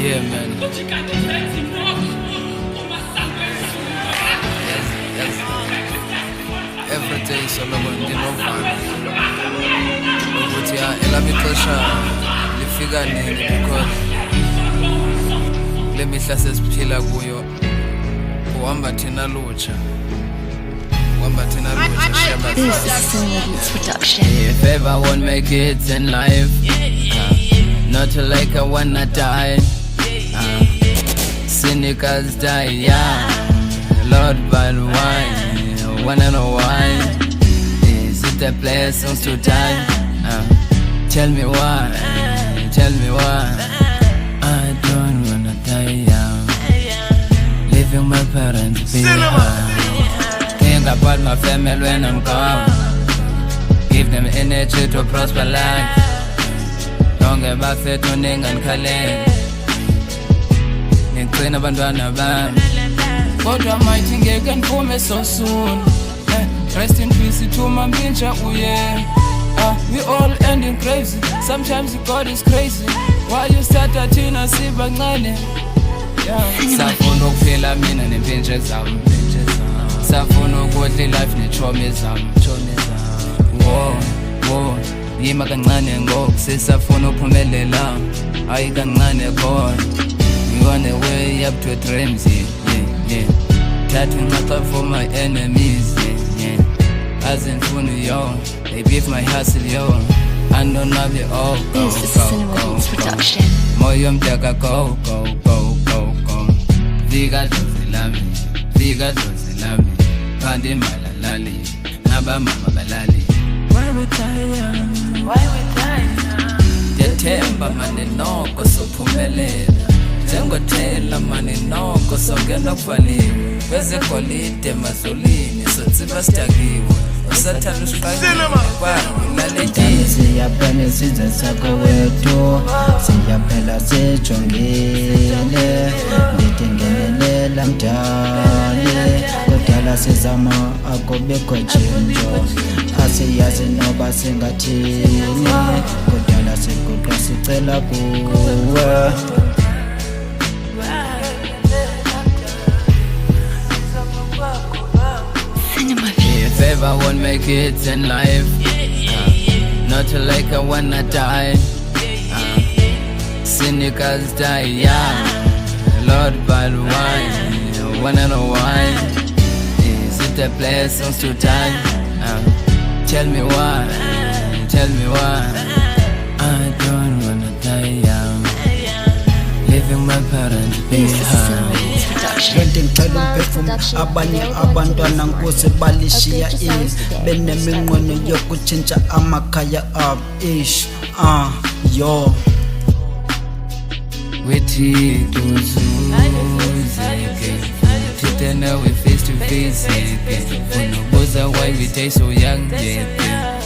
Yeah, man. Yes. Every day soloko ndinovana ukuthi elami ixesha lifika nini, because le mihla sesiphila kuyo uhamba thina lutsha. This is Silverbeats production. If ever won't make it in life, not like I wanna die. Cynicals die young, Lord, but why? Wanna know why? Is it a blessing to die? Tell me why, I don't wanna die young, leaving my parents behind. Think about my family when I'm gone, give them energy to prosper life. Don't get back to tuning and calling. Ngicina abantwana bami kodwa mighty ngeke ngiphume so soon. Rest in peace to Mambinja uye. We all ending crazy. Sometimes God is crazy. Why you start athina sibancane? Safuna ukuphila mina nempintshe zami, safuna ukudla life nechomi zami. Wo yima kancane ngoku sisafuna uphumelela, hayi kancane kodwa. We on the way up to dreams, yeah. Tatting my for my enemies, yeah. As in funny, yo, they beef my hustle, yo. I don't know the This is Silverbeats production. Moyo mtaka go. Viga dozi lami, pandi malalali, naba mama balali. Why we die? Detemba mane noko sophumelela, njengothela mane noko songena kuvaliwe. Beze golide mazolini sotsiba stakiwe, usathanda usiqayile kwakulalekile. Siyaphela isizwe sakho wethu, siyaphela sijongile, ndithi ngenelela mdali, kudala sizama akubikho tshintsho, asiyazi noba singathini, kudala siguqa sicela kuwe. If ever won't make it in life, not like I wanna die. Cynicals die young, Lord, but why? Wanna know why? Is it a blessing to die? Tell me why, I don't wanna die young, leaving my parents behind. Lento ngicela umphefumulo abanye abantwana nkosi balishiya beneminqweno yokutshintsha amakhaya abo yo Wethi kuzuzeke thina we face to face, unobuza why we stay so young, yeah.